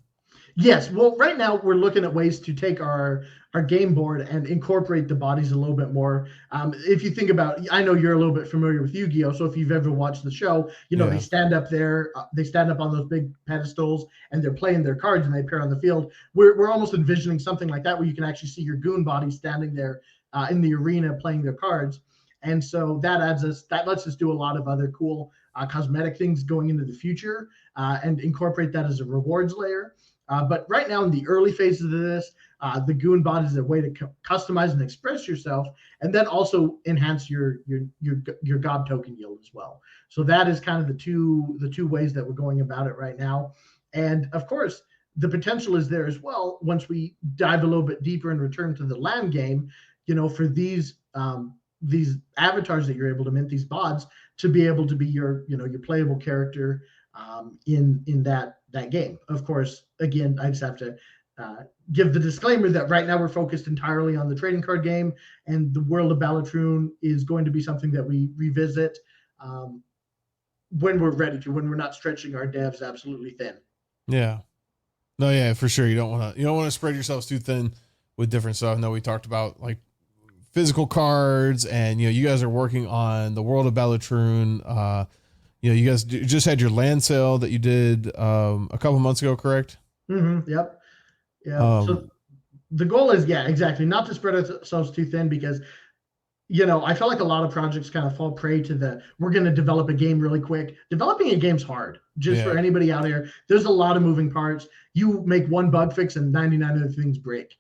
Yes. Well, right now we're looking at ways to take our game board and incorporate the bodies a little bit more. If you think about, I know you're a little bit familiar with Yu-Gi-Oh! So if you've ever watched the show, you know, they stand up there, they stand up on those big pedestals and they're playing their cards and they appear on the field. We're almost envisioning something like that where you can actually see your goon body standing there in the arena playing their cards. And so that lets us do a lot of other cool cosmetic things going into the future, and incorporate that as a rewards layer. But right now in the early phases of this, the Goon bot is a way to customize and express yourself, and then also enhance your GOB token yield as well. So that is kind of the two ways that we're going about it right now. And of course, the potential is there as well once we dive a little bit deeper and return to the land game. For these avatars that you're able to mint, these bots, to be able to be your playable character in that game. Of course, again, I just have to give the disclaimer that right now we're focused entirely on the trading card game, and the world of Balatroon is going to be something that we revisit when we're ready to, when we're not stretching our devs absolutely thin. Yeah. No, yeah, for sure. You don't want to spread yourselves too thin with different stuff. No, we talked about like physical cards, and you guys are working on the world of Balatroon. You guys just had your land sale that you did a couple months ago, correct? Mm-hmm. Yep. Yeah. So the goal is, yeah, exactly, not to spread ourselves too thin, because I feel like a lot of projects kind of fall prey to we're going to develop a game really quick. Developing a game's hard. Just for anybody out there, there's a lot of moving parts. You make one bug fix and 99 other things break.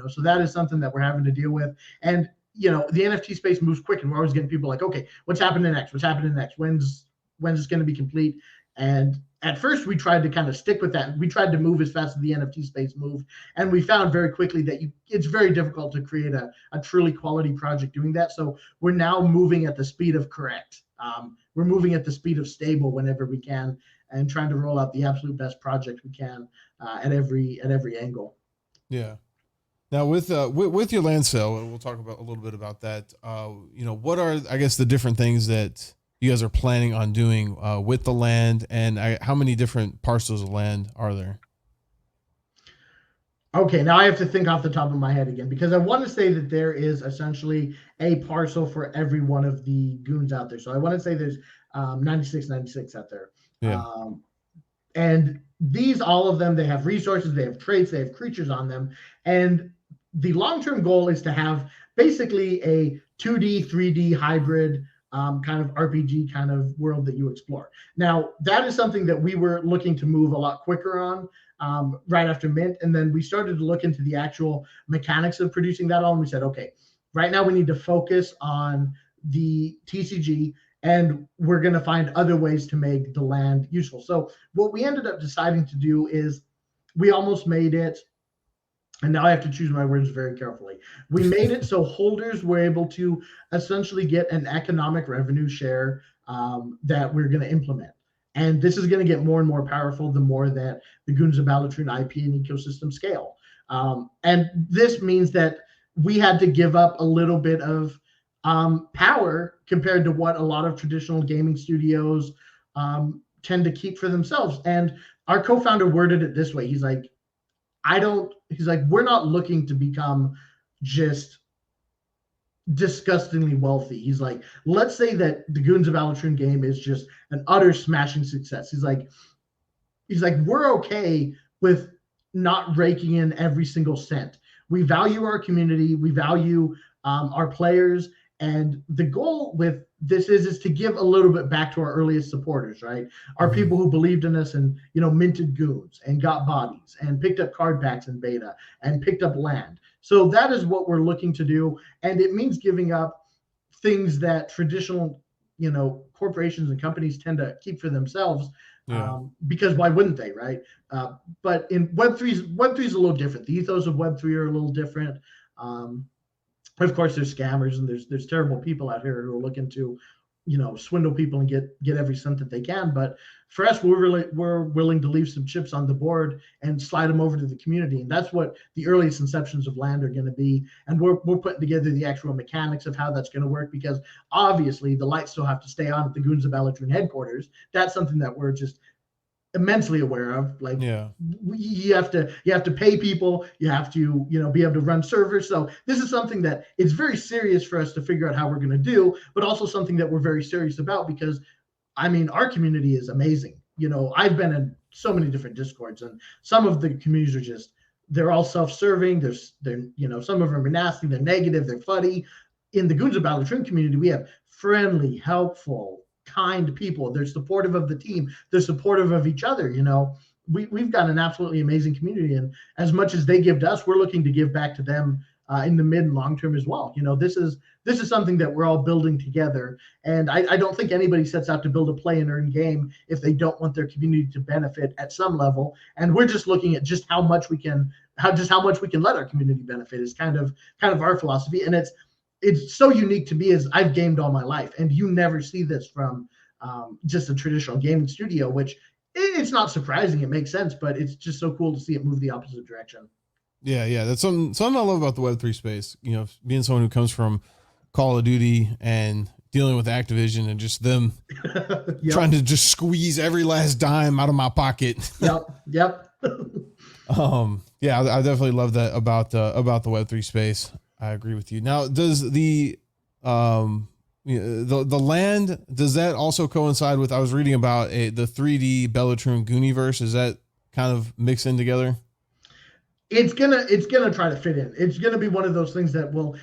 So that is something that we're having to deal with. And the NFT space moves quick, and we're always getting people like, okay, what's happening next? What's happening next? When's it's going to be complete? And at first, we tried to kind of stick with that. We tried to move as fast as the NFT space moved, and we found very quickly that it's very difficult to create a truly quality project doing that. So we're now moving at the speed of correct. We're moving at the speed of stable whenever we can, and trying to roll out the absolute best project we can at every angle. Yeah. Now with your land sale, we'll talk about a little bit about that. What are, I guess, the different things that you guys are planning on doing with the land, and how many different parcels of land are there? Okay, now I have to think off the top of my head again, because I want to say that there is essentially a parcel for every one of the goons out there. So I want to say there's 96 out there. Yeah. And all of them, they have resources, they have traits, they have creatures on them. And the long-term goal is to have basically a 2D, 3D hybrid kind of RPG kind of world that you explore. Now, that is something that we were looking to move a lot quicker on right after mint. And then we started to look into the actual mechanics of producing that all. And we said, okay, right now we need to focus on the TCG, and we're going to find other ways to make the land useful. So what we ended up deciding to do is we almost made it, and now I have to choose my words very carefully. We made it so holders were able to essentially get an economic revenue share that we're going to implement. And this is going to get more and more powerful the more that the Goons of Balatroon IP and ecosystem scale. And this means that we had to give up a little bit of power compared to what a lot of traditional gaming studios tend to keep for themselves. And our co-founder worded it this way. He's like, we're not looking to become just disgustingly wealthy. He's like, let's say that the Goons of Balatroon game is just an utter smashing success. He's like, we're okay with not raking in every single cent. We value our community. We value our players. And the goal with this is to give a little bit back to our earliest supporters, right? Our people who believed in us and, minted goons and got bodies and picked up card packs in beta and picked up land. So that is what we're looking to do. And it means giving up things that traditional, corporations and companies tend to keep for themselves. Yeah. Because why wouldn't they, right? But in Web3 is a little different. The ethos of Web3 are a little different. Of course, there's scammers and there's terrible people out here who are looking to, swindle people and get every cent that they can. But for us, we're willing to leave some chips on the board and slide them over to the community. And that's what the earliest inceptions of land are going to be. And we're putting together the actual mechanics of how that's going to work, because obviously the lights still have to stay on at the Goons of Balatroon headquarters. That's something that we're just immensely aware of. Like, yeah, you have to pay people, you have to be able to run servers. So this is something that it's very serious for us to figure out how we're going to do, but also something that we're very serious about, because our community is amazing. I've been in so many different discords, and some of the communities are they're all self-serving. They're some of them are nasty, they're negative, they're funny. in the Goons of Balatroon community, we have friendly, helpful, kind people. They're supportive of the team. They're supportive of each other. We've got an absolutely amazing community, and as much as they give to us, we're looking to give back to them in the mid and long term as well. This is something that we're all building together, and I don't think anybody sets out to build a play and earn game if they don't want their community to benefit at some level. And we're just looking at just how much we can let our community benefit is kind of our philosophy. And it's so unique to me, as I've gamed all my life, and you never see this from just a traditional gaming studio, which it's not surprising. It makes sense, but it's just so cool to see it move the opposite direction. Yeah. That's something I love about the Web3 space. Being someone who comes from Call of Duty and dealing with Activision and just them trying to just squeeze every last dime out of my pocket. Yep. Yeah, I definitely love that about the Web3 space. I agree with you. Now, does the land, does that also coincide with, I was reading about the 3D Balatroon Gooniverse? Is that kind of mixed in together? It's gonna try to fit in. It's gonna be one of those things that will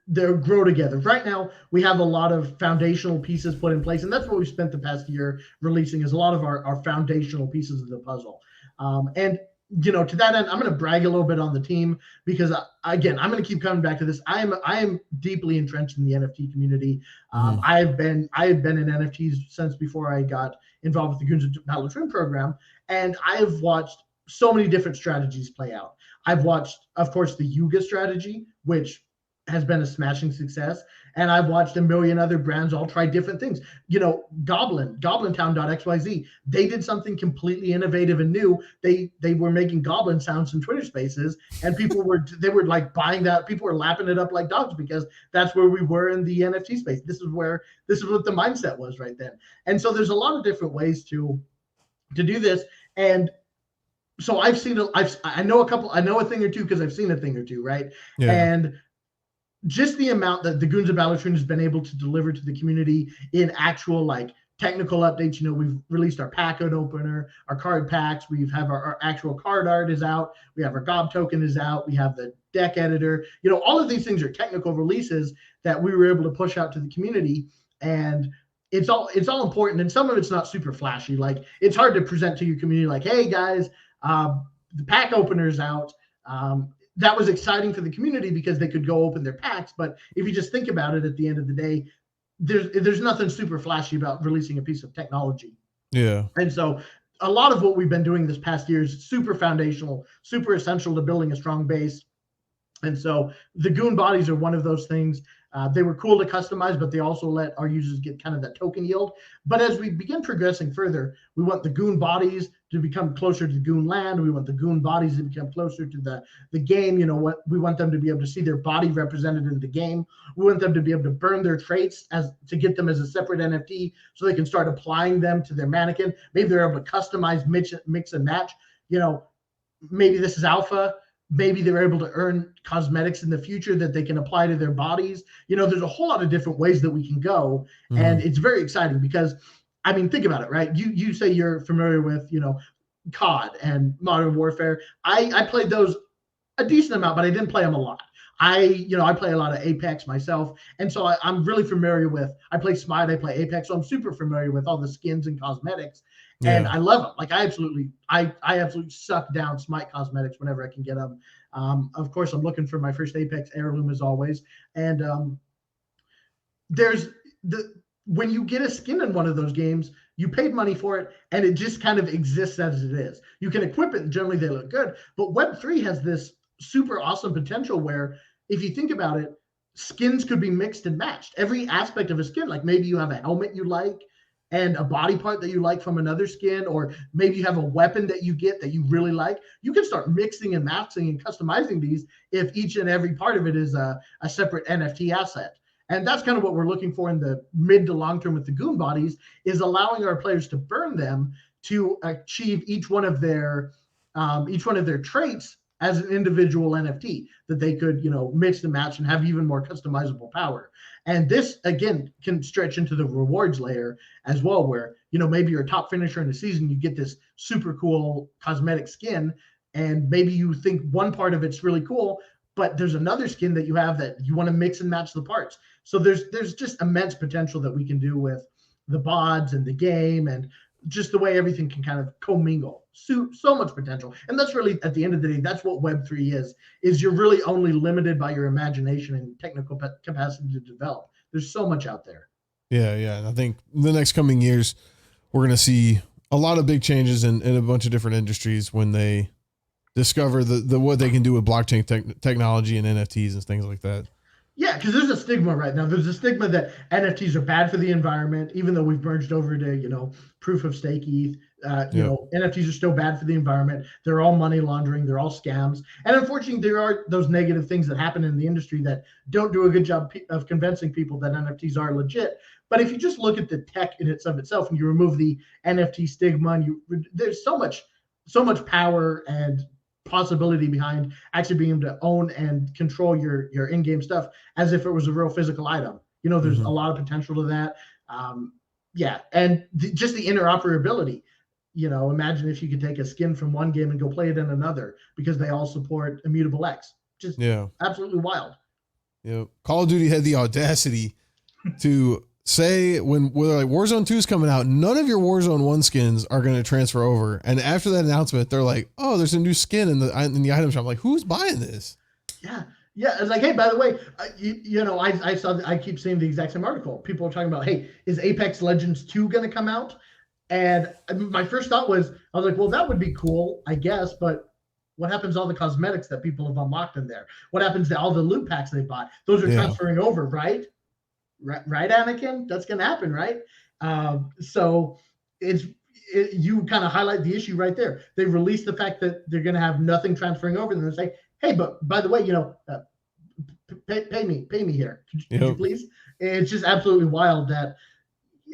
they'll grow together. Right now, we have a lot of foundational pieces put in place, and that's what we spent the past year releasing, is a lot of our foundational pieces of the puzzle. And to that end, I'm going to brag a little bit on the team, because again, I'm going to keep coming back to this. I am deeply entrenched in the NFT community. I've been in NFTs since before I got involved with the Goons of Balatroon program, and I've watched so many different strategies play out. I've watched, of course, the Yuga strategy, which has been a smashing success, and I've watched a million other brands all try different things. GoblinTown.xyz, they did something completely innovative and new. They were making goblin sounds in Twitter Spaces, and people were like buying that. People were lapping it up like dogs, because that's where we were in the NFT space. This is what the mindset was right then. And so there's a lot of different ways to do this. And so I know a thing or two, because I've seen a thing or two, right? Yeah. And just the amount that the Goons of Balatroon has been able to deliver to the community in actual technical updates. We've released our pack opener, our card packs. We have our actual card art is out. We have our Gob token is out. We have the deck editor. All of these things are technical releases that we were able to push out to the community, and it's all important. And some of it's not super flashy. It's hard to present to your community like, hey guys, the pack opener is out. That was exciting for the community because they could go open their packs. But if you just think about it, at the end of the day, there's nothing super flashy about releasing a piece of technology. Yeah. And so a lot of what we've been doing this past year is super foundational, super essential to building a strong base. And so the Goon bodies are one of those things. They were cool to customize, but they also let our users get kind of that token yield. But as we begin progressing further, we want the Goon bodies to become closer to the Goon land. We want the Goon bodies to become closer to the game. We want them to be able to see their body represented in the game. We want them to be able to burn their traits to get them as a separate NFT, so they can start applying them to their mannequin. Maybe they're able to customize, mix and match. Maybe this is alpha. Maybe they're able to earn cosmetics in the future that they can apply to their bodies. There's a whole lot of different ways that we can go. And it's very exciting because, think about it, right? You say you're familiar with, COD and Modern Warfare. I played those a decent amount, but I didn't play them a lot. I play a lot of Apex myself. And so I'm really familiar with, I play Smite, I play Apex. So I'm super familiar with all the skins and cosmetics. And I love them. I absolutely suck down Smite cosmetics whenever I can get them. Of course, I'm looking for my first Apex heirloom as always. And when you get a skin in one of those games, you paid money for it, and it just kind of exists as it is. You can equip it, and generally they look good. But Web3 has this super awesome potential where, if you think about it, skins could be mixed and matched. Every aspect of a skin, like maybe you have a helmet you like, and a body part that you like from another skin, or maybe you have a weapon that you get that you really like. You can start mixing and matching and customizing these if each and every part of it is a separate NFT asset. And that's kind of what we're looking for in the mid to long term with the Goon bodies, is allowing our players to burn them to achieve each one of their traits as an individual NFT that they could, mix and match and have even more customizable power. And this, again, can stretch into the rewards layer as well, where, maybe you're a top finisher in the season, you get this super cool cosmetic skin, and maybe you think one part of it's really cool, but there's another skin that you have that you want to mix and match the parts. So there's just immense potential that we can do with the bods and the game and just the way everything can kind of commingle. So much potential. And that's really, at the end of the day, that's what Web3 is you're really only limited by your imagination and technical capacity to develop. There's so much out there. Yeah. Yeah. And I think in the next coming years, we're going to see a lot of big changes in a bunch of different industries when they discover the what they can do with blockchain technology and NFTs and things like that. Yeah, because there's a stigma right now. There's a stigma that NFTs are bad for the environment, even though we've merged over to, proof of stake ETH. NFTs are still bad for the environment. They're all money laundering. They're all scams. And unfortunately, there are those negative things that happen in the industry that don't do a good job of convincing people that NFTs are legit. But if you just look at the tech in itself and you remove the NFT stigma, and there's so much power and possibility behind actually being able to own and control your in-game stuff as if it was a real physical item. There's a lot of potential to that. And just the interoperability. Imagine if you could take a skin from one game and go play it in another because they all support Immutable X. Just absolutely wild. Yeah, Call of Duty had the audacity to say when like Warzone 2 is coming out, none of your Warzone 1 skins are going to transfer over. And after that announcement, they're like, oh, there's a new skin in the item shop. I'm like, who's buying this? Yeah. It's like, hey, by the way, I keep seeing the exact same article. People are talking about, hey, is Apex Legends 2 going to come out? And my first thought was, I was like, well, that would be cool, I guess. But what happens to all the cosmetics that people have unlocked in there? What happens to all the loot packs they bought? Those are transferring over, right? Right, Anakin? That's going to happen, right? So you kind of highlight the issue right there. They released the fact that they're going to have nothing transferring over, and they say, hey, but by the way, pay me here. Could you please? It's just absolutely wild that,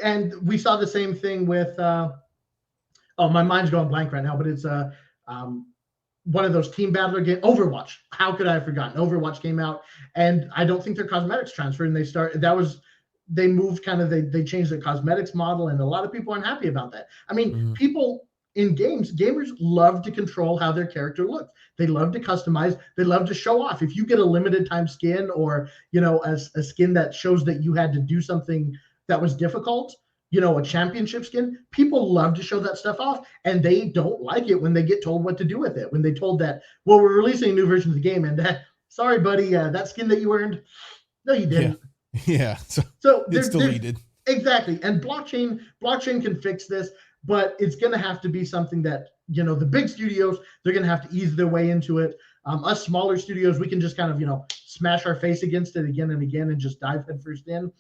and we saw the same thing with, my mind's going blank right now, but it's one of those team battler games, Overwatch. How could I have forgotten? Overwatch came out, and I don't think their cosmetics transferred. And they moved they changed their cosmetics model, and a lot of people aren't happy about that. I mean, people in gamers love to control how their character looks. They love to customize. They love to show off. If you get a limited time skin or, a skin that shows that you had to do something that was difficult, a championship skin, people love to show that stuff off, and they don't like it when they get told what to do with it. When they told that, well, we're releasing a new version of the game, and sorry, buddy, that skin that you earned, no, you didn't. Yeah. So it's deleted. Exactly. And blockchain can fix this, but it's going to have to be something that, the big studios, they're going to have to ease their way into it. Us smaller studios, we can just kind of, smash our face against it again and again and just dive headfirst in.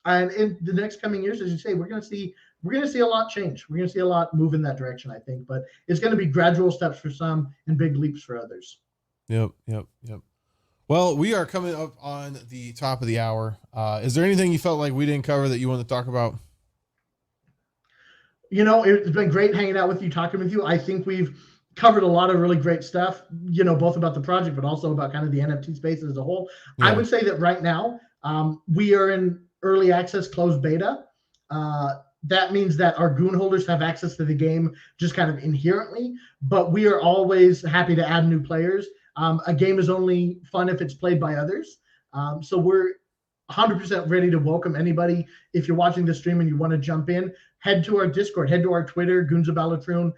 And in the next coming years, as you say, we're going to see a lot change. We're going to see a lot move in that direction, I think. But it's going to be gradual steps for some and big leaps for others. Yep. Well, we are coming up on the top of the hour. Is there anything you felt like we didn't cover that you want to talk about? It's been great hanging out with you, talking with you. I think we've covered a lot of really great stuff, both about the project, but also about kind of the NFT space as a whole. Yeah. I would say that right now, we are in early access closed beta. That means that our Goon holders have access to the game just kind of inherently, but we are always happy to add new players. A game is only fun if it's played by others. So we're 100% ready to welcome anybody. If you're watching the stream and you want to jump in, head to our Discord, head to our Twitter, Goons of Balatroon,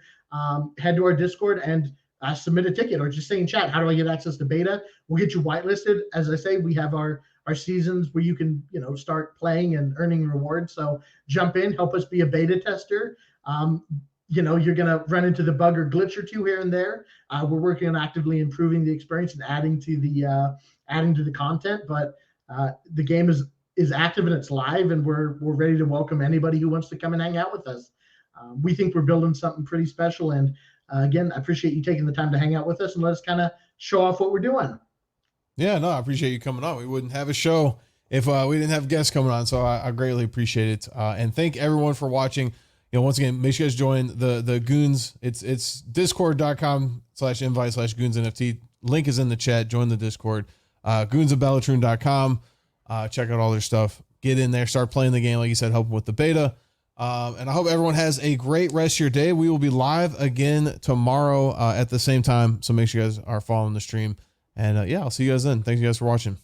head to our Discord and submit a ticket, or just say in chat, how do I get access to beta? We'll get you whitelisted. As I say, we have our seasons where you can, start playing and earning rewards. So jump in, help us be a beta tester. You're going to run into the bug or glitch or two here and there. We're working on actively improving the experience and adding to the content, but the game is active and it's live, and we're ready to welcome anybody who wants to come and hang out with us. We think we're building something pretty special. And again, I appreciate you taking the time to hang out with us and let us kind of show off what we're doing. Yeah, no, I appreciate you coming on. We wouldn't have a show if we didn't have guests coming on. So I greatly appreciate it. And thank everyone for watching. Once again, make sure you guys join the Goons. It's discord.com/invite/Goons NFT. Link is in the chat. Join the Discord. Goonsofbalatroon.com. Check out all their stuff. Get in there, start playing the game. Like you said, help them with the beta. And I hope everyone has a great rest of your day. We will be live again tomorrow at the same time. So make sure you guys are following the stream. And yeah, I'll see you guys then. Thank you guys for watching.